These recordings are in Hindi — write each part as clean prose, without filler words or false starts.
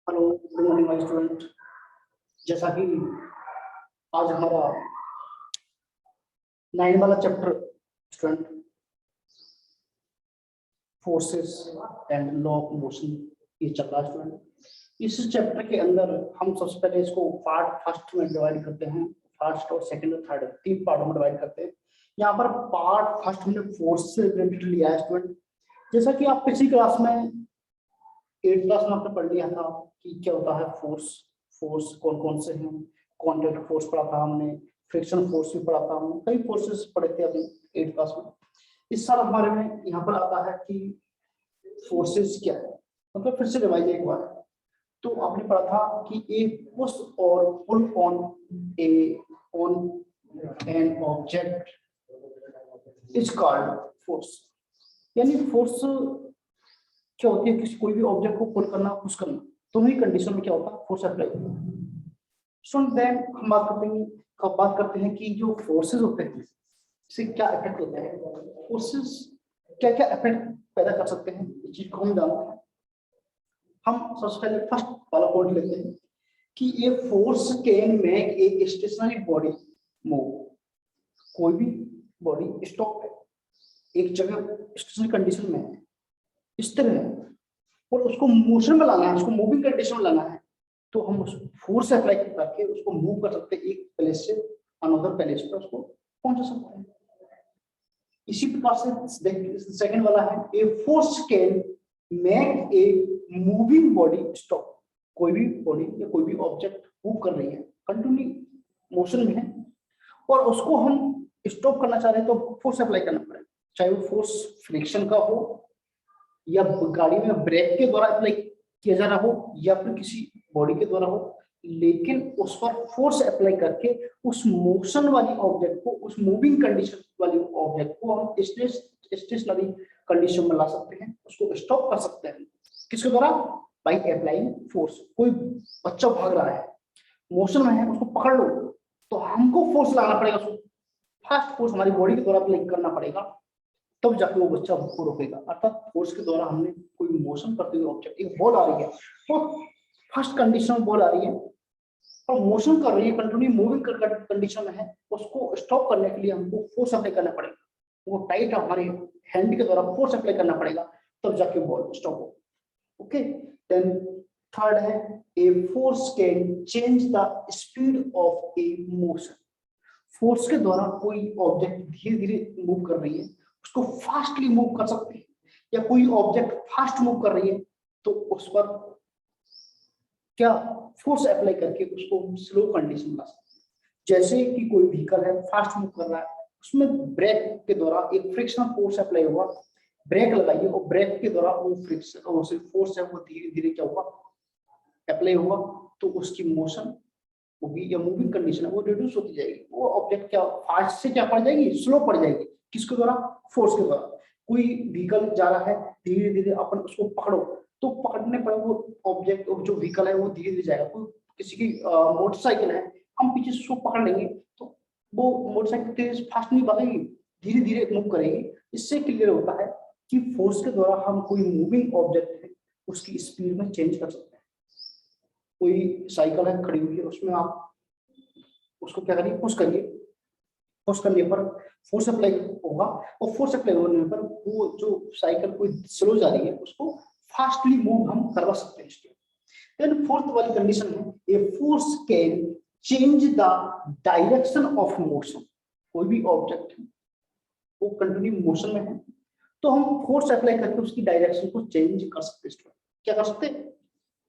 Hello, good morning my student. जैसा कि आज हमारा 9 वाला chapter student forces and law of motion ये चल रहा है स्टूडेंट। इस चैप्टर के अंदर हम सबसे पहले इसको पार्ट फर्स्ट में डिवाइड करते हैं। फर्स्ट और सेकंड और थर्ड 3 पार्ट में डिवाइड करते हैं। यहाँ पर पार्ट फर्स्ट हमने फोर्स से रिलेटेड लिया है स्टूडेंट। जैसा कि आप पिछली क्लास में 8th क्लास में आपने पढ़ लिया था कि क्या होता है फोर्स। फोर्स कौन कौन से हैं, कॉन्टैक्ट फोर्स पढ़ा था हमने, फ्रिक्शन फोर्स भी पढ़ा था हमने, कई फोर्सेस पढ़े थे अभी 8th क्लास में। इस साल हमारे में यहाँ पर आता है कि फोर्सेस क्या है, मतलब फिर से रिवाइज एक बार। तो आपने पढ़ा था कि a push or pull on an object is called force. यानी फोर्स क्या होती है, किसी कोई भी ऑब्जेक्ट को पुल करना पुश करना, दोनों ही कंडीशन में क्या होता है फोर्स अप्लाई होता है। सो देन हम बात करते हैं कि जो फोर्सेस होते हैं इससे क्या इफेक्ट होता है। फोर्सेस क्या क्या इफेक्ट पैदा कर सकते हैं, इस चीज को हम जानते हैं। हम सबसे पहले फर्स्ट वाला पॉइंट लेते हैं कि ये force can make a stationary body move. कोई भी बॉडी स्टॉप है, एक जगह स्टेशनरी कंडीशन में है, इस तरह है, और उसको मोशन में लाना है, उसको मूविंग कंडीशन में लाना है, तो हम उस फोर्स अप्लाई करके उसको मूव कर सकते हैं, एक प्लेस से अनदर प्लेस पर उसको पहुंचा सकते हैं। इसी प्रकार से सेकंड वाला है a force can make a moving body stop. कोई भी बॉडी या कोई भी ऑब्जेक्ट मूव कर रही है, कंटिन्यू मोशन में है, और उसको हम स्टॉप करना चाह रहे हैं तो फोर्स अप्लाई करना पड़ेगा। चाहे वो फोर्स फ्रिक्शन का हो, या गाड़ी में ब्रेक के द्वारा अप्लाई किया जा रहा हो, या फिर किसी बॉडी के द्वारा हो, लेकिन उस पर फोर्स अप्लाई करके उस मोशन वाली ऑब्जेक्ट को, उस मूविंग कंडीशन वाली ऑब्जेक्ट को हम स्टेशनरी कंडीशन में ला सकते हैं, उसको स्टॉप कर सकते हैं। किसके द्वारा? By applying force. कोई बच्चा भाग रहा है, मोशन में है, उसको पकड़ लो, तो हमको फोर्स लाना पड़ेगा, उसको फास्ट फोर्स हमारी बॉडी के द्वारा अप्लाई करना पड़ेगा, तब जाके वो बच्चा को रोकेगा। अर्थात फोर्स के द्वारा हमने कोई मोशन करते हुए ऑब्जेक्ट, एक बॉल आ रही है, तो फर्स्ट कंडीशन में बॉल आ रही है और मोशन कर रही है, कंटिन्यू मूविंग कंडीशन में है, उसको स्टॉप करने के लिए हमको फोर्स अप्लाई करना पड़ेगा। वो टाइट हमारे हैंड के द्वारा फोर्स अप्लाई करना पड़ेगा, तब जाके बॉल स्टॉप हो। ओके, देन थर्ड है a force can change the speed of A motion. Force के द्वारा कोई ऑब्जेक्ट धीरे धीरे मूव कर रही है, उसको फास्टली मूव कर सकते हैं, या कोई ऑब्जेक्ट फास्ट मूव कर रही है तो उस पर क्या फोर्स अप्लाई करके उसको स्लो कंडीशन ला सकते हैं। जैसे कि कोई व्हीकल है, फास्ट मूव कर रहा है, उसमें ब्रेक के द्वारा एक फ्रिक्शनल फोर्स अप्लाई हुआ, ब्रेक लगाइए और ब्रेक के द्वारा वो फ्रिक्शन फोर्स है वो धीरे धीरे क्या हुआ अप्लाई हुआ, तो उसकी मोशन होगी या मूविंग कंडीशन है वो रिड्यूस होती जाएगी। वो ऑब्जेक्ट क्या फास्ट से क्या पड़ जाएगी, स्लो पड़ जाएगी। किसके द्वारा? फोर्स के द्वारा। कोई व्हीकल जा रहा है, धीरे धीरे अपन उसको पकड़ो, तो पकड़ने पर वो ऑब्जेक्ट जो व्हीकल है वो धीरे धीरे जाएगा। कोई किसी की मोटरसाइकिल है, हम पीछे से उसको पकड़ लेंगे तो वो मोटरसाइकिल तेज फास्ट नहीं भागेगी, धीरे धीरे मूव करेगी। इससे क्लियर होता है कि फोर्स के द्वारा हम कोई मूविंग ऑब्जेक्ट है उसकी स्पीड में चेंज कर सकते हैं। कोई साइकिल है खड़ी हुई है, उसमें आप उसको क्या करिए, पुश करिए, पुश करने पर फोर्स अप्लाई होगा, और फोर्स अप्लाई होने पर वो जो साइकिल कोई स्लो जा रही है उसको फास्टली मूव हम करवा सकते हैं। देन फोर्थ वाली कंडीशन है a force can change the direction of motion. कोई भी ऑब्जेक्ट है वो कंटिन्यू मोशन में है, तो हम फोर्स अप्लाई करके उसकी डायरेक्शन को चेंज कर सकते हैं। क्या कर सकते हैं?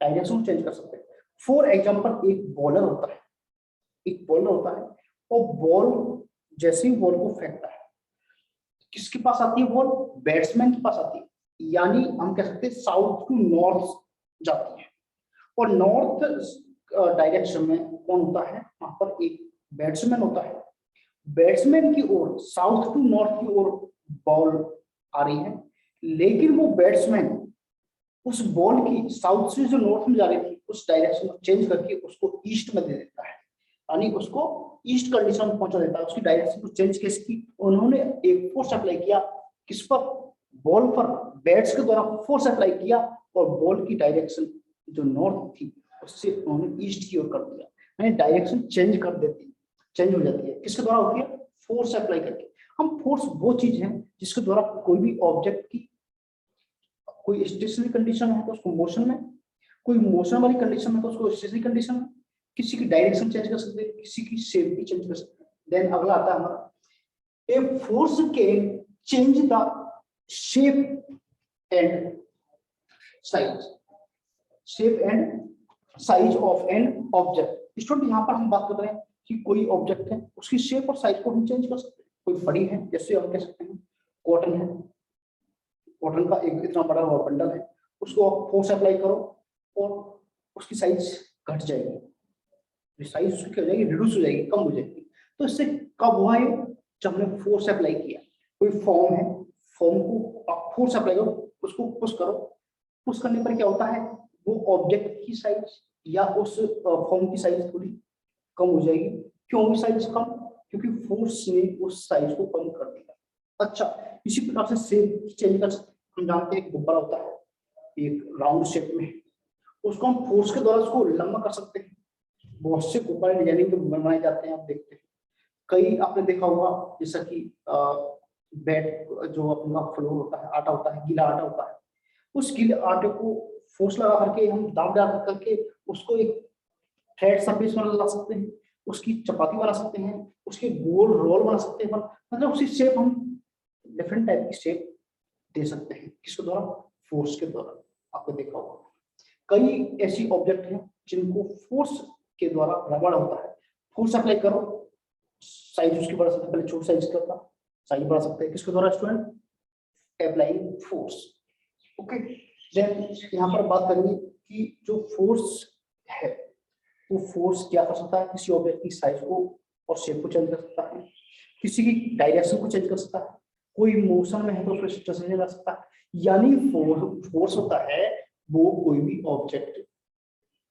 डायरेक्शन चेंज कर सकते हैं। फॉर एग्जांपल एक बॉलर होता है, एक बॉलर होता है, और बॉल जैसे ही बॉल को फेंकता है किसके पास आती है बॉल? बैट्समैन के पास आती है, यानी हम कह सकते हैं साउथ टू नॉर्थ जाती है। और नॉर्थ डायरेक्शन में कौन होता है? वहां पर एक बैट्समैन होता है। बैट्समैन की ओर साउथ टू नॉर्थ की ओर बॉल आ रही है, लेकिन वो बैट्समैन उस बॉल की साउथ से जो नॉर्थ में जा रही थी उस डायरेक्शन को चेंज करके उसको ईस्ट में दे देता है, यानी उसको ईस्ट कंडीशन में पहुंचा देता है। उसकी डायरेक्शन को चेंज कैसे की? उन्होंने एक फोर्स अप्लाई किया, किस पर? बॉल पर, बैट्स के द्वारा फोर्स अप्लाई किया और बॉल की डायरेक्शन जो नॉर्थ थी उससे उन्होंने ईस्ट की ओर कर दिया, यानी डायरेक्शन चेंज कर देती, चेंज हो जाती है। किसके द्वारा होती है? फोर्स अप्लाई करके। हम फोर्स वो चीज है जिसके द्वारा कोई भी ऑब्जेक्ट की कोई स्टेशनरी कंडीशन है तो उसको मोशन में, कोई मोशन वाली कंडीशन है तो उसको स्टेशनरी कंडीशन में, किसी की डायरेक्शन चेंज कर सकते हैं, किसी की शेप भी चेंज कर सकते हैं। देन अगला आता है हमारा a force can change the shape and size, shape and size of an object. Student यहाँ पर हम बात कर रहे हैं कि कोई ऑब्जेक्ट है उसकी शेप और साइज को हम चेंज कर सकते हैं। कोई बड़ी है, जैसे हम कह सकते हैं कॉटन है, कॉटन का एक इतना बड़ा बंडल है, उसको आप फोर्स अप्लाई करो और उसकी साइज घट जाएगी, साइज उसकी हो जाएगी, रिड्यूस हो जाएगी, कम हो जाएगी। तो इससे कब हुआ ये? जब हमने फोर्स अप्लाई किया। कोई फॉर्म है, फॉर्म को आप फोर्स अप्लाई करो, उसको पुश करो, पुश करने पर क्या होता है? वो ऑब्जेक्ट की साइज या उस फॉर्म की साइज थोड़ी कम हो जाएगी। क्यों होगी साइज कम? क्योंकि फोर्स ने उस साइज को कम कर दिया। अच्छा, इसी प्रकार से शेप चेंज कर सकते हैं। हम जानते हैं एक गुब्बारा होता है एक राउंड शेप में, उसको हम फोर्स के द्वारा उसको लंबा कर सकते हैं। बहुत से गुब्बारे डिजाइनिंग में बनाए जाते हैं, आप देखते हैं। कई आपने देखा होगा जैसा कि बैट जो अपना फ्लोर होता है, आटा होता है, गीला आटा होता है, उस गीले आटे को फोर्स लगा करके हम दाब डाल करके उसको एक फ्लैट सरफेस बना सकते हैं, उसकी चपाती बना सकते हैं, उसके गोल रोल बना सकते हैं, मतलब उसकी शेप हम डिफरेंट टाइप की शेप दे सकते हैं। किसके द्वारा? फोर्स के द्वारा। आपने देखा होगा कई ऐसी ऑब्जेक्ट हैं जिनको फोर्स के द्वारा रबड़ होता है, फोर्स अप्लाई करो, साइज उसकी बढ़ा सकते हैं। पहले छोटा साइज का था, साइज बढ़ा सकते हैं। किसके द्वारा? Student, applying force. Okay, then यहाँ पर बात करेंगे कि जो फोर्स है वो फोर्स क्या कर सकता है? किसी ऑब्जेक्ट की साइज को और शेप को चेंज कर सकता है, किसी की डायरेक्शन को चेंज कर सकता है, कोई मोशन में है तो उसको स्टेशनरी कर सकता है। यानी फोर्स होता है वो कोई भी ऑब्जेक्ट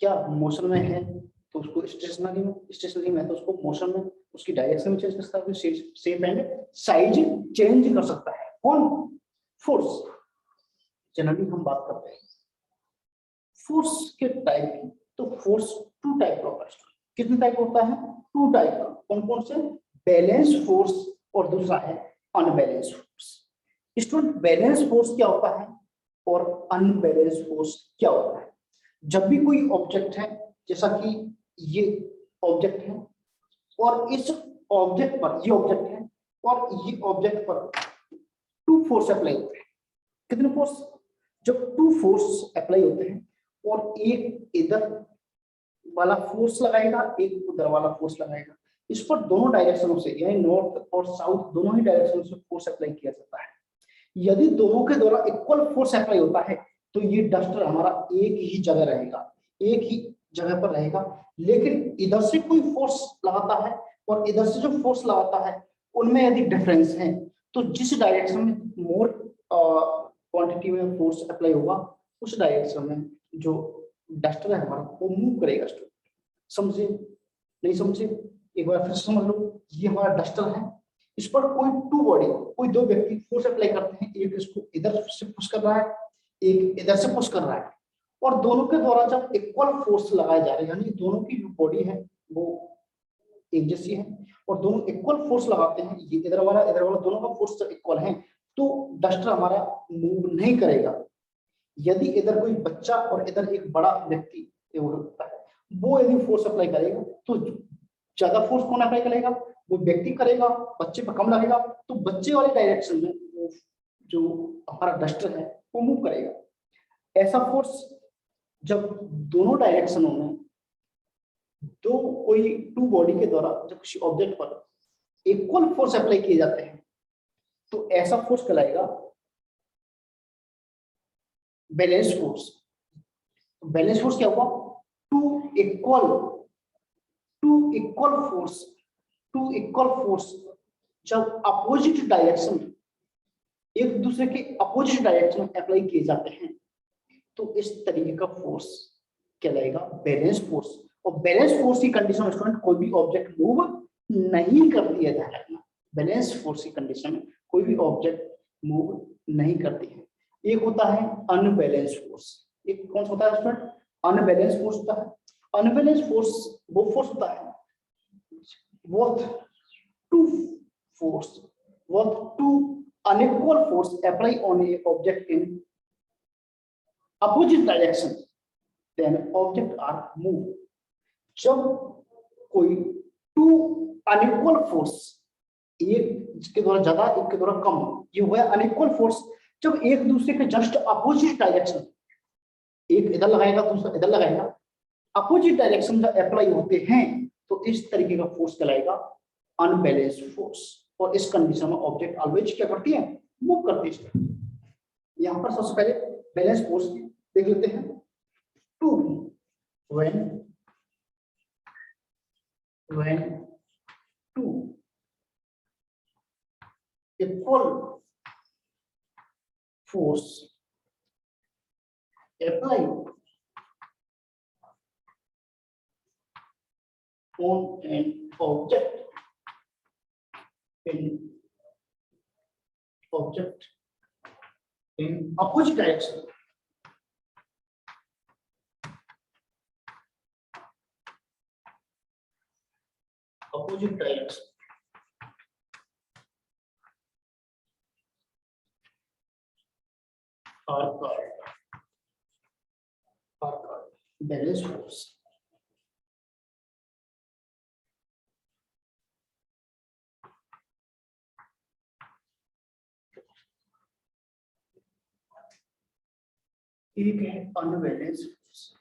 क्या मोशन में है तो उसको स्टेशनरी में, स्टेशनरी में है तो उसको मोशन में, उसकी डायरेक्शन में चेंज कर सकता है, शेप एंड साइज चेंज कर सकता है। कौन? फोर्स। जनरली हम बात करते हैं फोर्स के टाइप की, तो फोर्स टू टाइप का होता है। कितने टाइप होता है? टू टाइप का। कौन कौन से? बैलेंस फोर्स और दूसरा है unbalance force. Student, balance force क्या होता है और अनबैलेंस फोर्स क्या होता है? जब भी कोई ऑब्जेक्ट है, जैसा कि ये ऑब्जेक्ट है और इस ऑब्जेक्ट पर, ये ऑब्जेक्ट है और ये ऑब्जेक्ट पर टू फोर्स अप्लाई होते हैं। कितने फोर्स? जब टू फोर्स अप्लाई होते हैं और एक इधर वाला फोर्स लगाएगा, एक उधर वाला फोर्स लगाएगा, इस पर दोनों डायरेक्शनों से यानी नॉर्थ और साउथ दोनों ही डायरेक्शनों से फोर्स अप्लाई किया जाता है। यदि दोनों के द्वारा इक्वल फोर्स अप्लाई होता है तो ये डस्टर हमारा एक ही जगह रहेगा, एक ही जगह पर रहेगा। लेकिन इधर से कोई फोर्स लगाता है और इधर से जो फोर्स लगाता है उनमें यदि डिफरेंस है तो जिस डायरेक्शन में मोर क्वांटिटी में फोर्स अप्लाई होगा उस डायरेक्शन में जो डस्टर है हमारा वो मूव करेगा। समझे? नहीं समझे? एक बार फिर समझ लो, ये हमारा डस्टर है, इस पर कोई टू बॉडी, कोई दो व्यक्ति फोर्स अप्लाई करते हैं, एक इसको इधर से पुश कर रहा है, एक इधर से पुश कर रहा है, और दोनों के द्वारा जब इक्वल फोर्स लगाए जा रहे हैं, यानी दोनों की जो बॉडी है वो एक जैसी है और दोनों इक्वल फोर्स लगाते हैं, ये इधर वाला दोनों का फोर्स इक्वल है, तो डस्टर हमारा मूव नहीं करेगा। यदि इधर कोई बच्चा और इधर एक बड़ा व्यक्ति होता है, वो यदि फोर्स अप्लाई करेगा तो ज्यादा फोर्स कौन अप्लाई करेगा? वो व्यक्ति करेगा, बच्चे पर कम लगेगा, तो बच्चे वाले डायरेक्शन में वो जो हमारा डस्टर है वो मूव करेगा। ऐसा फोर्स जब दोनों डायरेक्शनों में दो कोई टू बॉडी के द्वारा जब किसी ऑब्जेक्ट पर इक्वल फोर्स अप्लाई किए जाते हैं तो ऐसा फोर्स कहलाएगा बैलेंस फोर्स। बैलेंस फोर्स क्या हुआ? टू इक्वल फोर्स जब अपोजिट डायरेक्शन, एक दूसरे के अपोजिट डायरेक्शन में अप्लाई किए जाते हैं तो इस तरीके का फोर्स कहलाएगा बैलेंस फोर्स। और बैलेंस फोर्स की कंडीशन में स्टूडेंट कोई भी ऑब्जेक्ट मूव नहीं करती है। ध्यान रखना, बैलेंस फोर्स की कंडीशन में कोई भी ऑब्जेक्ट मूव नहीं करती है। एक होता है अनबैलेंस फोर्स। एक कौन सा होता है स्टूडेंट? अनबैलेंस फोर्स होता है। अनबैलेंस फोर्स वो फोर्स होता है what two unequal force apply on a object in opposite direction, then object are moved। जब कोई टू अनइक्वल फोर्स, एक के द्वारा ज्यादा एक के द्वारा कम, ये हुआ अनइक्वल फोर्स जब एक दूसरे के जस्ट अपोजिट डायरेक्शन, एक इधर लगाएगा दूसरा इधर लगाएगा, अपोजिट डायरेक्शन जब अप्लाई होते हैं तो इस तरीके का फोर्स कहलाएगा अनबैलेंस फोर्स। और इस कंडीशन में ऑब्जेक्ट ऑलवेज क्या करती है, मूव करती है। यहां पर सबसे पहले बैलेंस फोर्स देख लेते हैं। Two when two equal force apply on an object in opposite direction, are called balance force। एक है unbalance force.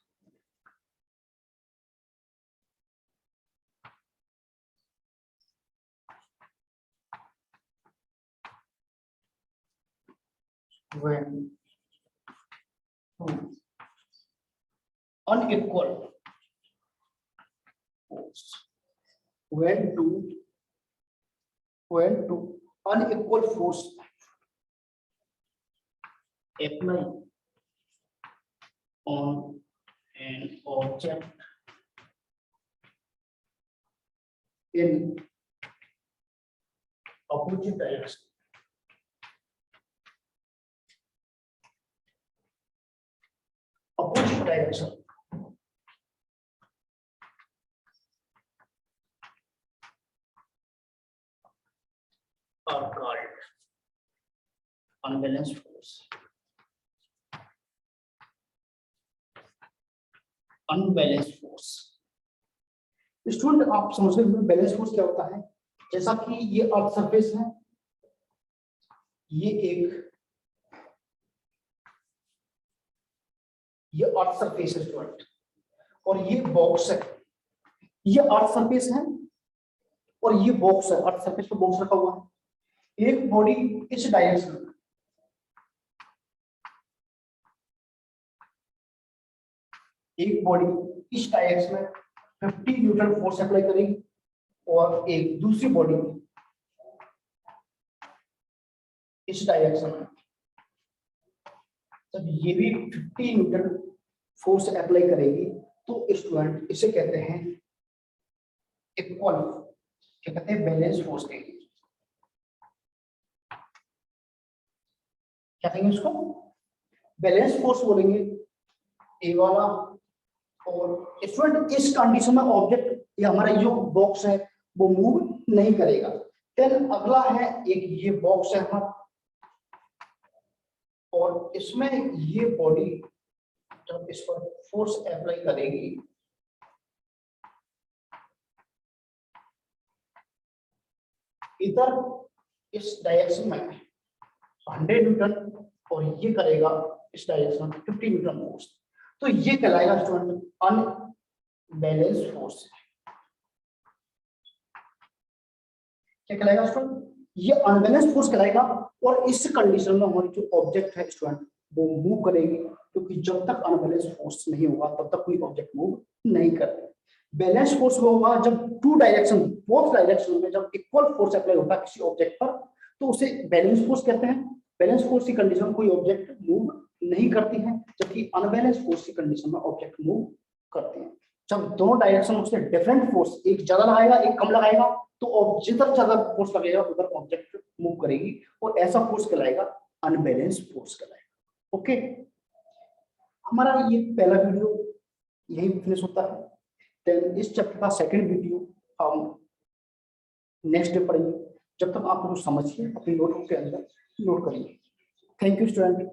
when two unequal force, when two unequal force apply on an object in opposite direction, are called unbalanced force। Unbalance force student आप समझ रहे हैं बैलेंस फोर्स क्या होता है। जैसा कि ये अर्थ सरफेस है, ये अर्थ सरफेस है स्टूडेंट, और ये बॉक्स है, ये अर्थ सरफेस है और ये बॉक्स है, अर्थ सरफेस पे बॉक्स रखा हुआ है। एक बॉडी इस डायरेक्शन में, एक बॉडी इस डायरेक्शन में 50 न्यूटन फोर्स अप्लाई करेगी और एक दूसरी बॉडी इस डायरेक्शन में जब ये भी 50 न्यूटन फोर्स अप्लाई करेगी तो स्टूडेंट इसे कहते हैं इक्वल, क्या कहते हैं, बैलेंस फोर्स कहेंगे। क्या कहेंगे उसको, बैलेंस फोर्स बोलेंगे ए वाला। और स्टूडेंट इस कंडीशन में ऑब्जेक्ट या हमारा जो बॉक्स है वो मूव नहीं करेगा। देन अगला है एक ये बॉक्स है हमारा, और इसमें ये बॉडी जब इस पर फोर्स अप्लाई करेगी इधर इस डायरेक्शन में 100 न्यूटन और ये करेगा इस डायरेक्शन में 50 न्यूटन फोर्स, तो ये कहलाएगा स्टूडेंट अनबैलेंस फोर्स। क्या कहलाएगा स्टूडेंट, ये अनबैलेंस फोर्स कहलाएगा। और इस कंडीशन में हमारी जो ऑब्जेक्ट है स्टूडेंट वो मूव करेगी, क्योंकि जब तक अनबैलेंस फोर्स नहीं होगा तब तक कोई ऑब्जेक्ट मूव नहीं करते। बैलेंस फोर्स वो होगा जब टू डायरेक्शन, बोथ डायरेक्शन में जब इक्वल फोर्स अप्लाई होता है किसी ऑब्जेक्ट पर, तो उसे बैलेंस फोर्स कहते हैं। बैलेंस फोर्स की कंडीशन में कोई ऑब्जेक्ट मूव नहीं करती है, जबकि अनबैलेंस फोर्स की कंडीशन में ऑब्जेक्ट मूव करते हैं। जब दोनों डायरेक्शन उससे डिफरेंट फोर्स, एक ज्यादा लगाएगा एक कम लगाएगा, तो जिधर ज्यादा फोर्स लगेगा उधर ऑब्जेक्ट मूव करेगी, और ऐसा फोर्स कहलाएगा अनबैलेंस फोर्स कहलाएगा। ओके, हमारा ये पहला वीडियो यही फिनिश होता है। देन इस चैप्टर का सेकंड वीडियो हम नेक्स्ट डे पढ़ेंगे। जब तक आप लोग समझिए अपनी नोटबुक के अंदर नोट करिए। Thank you student.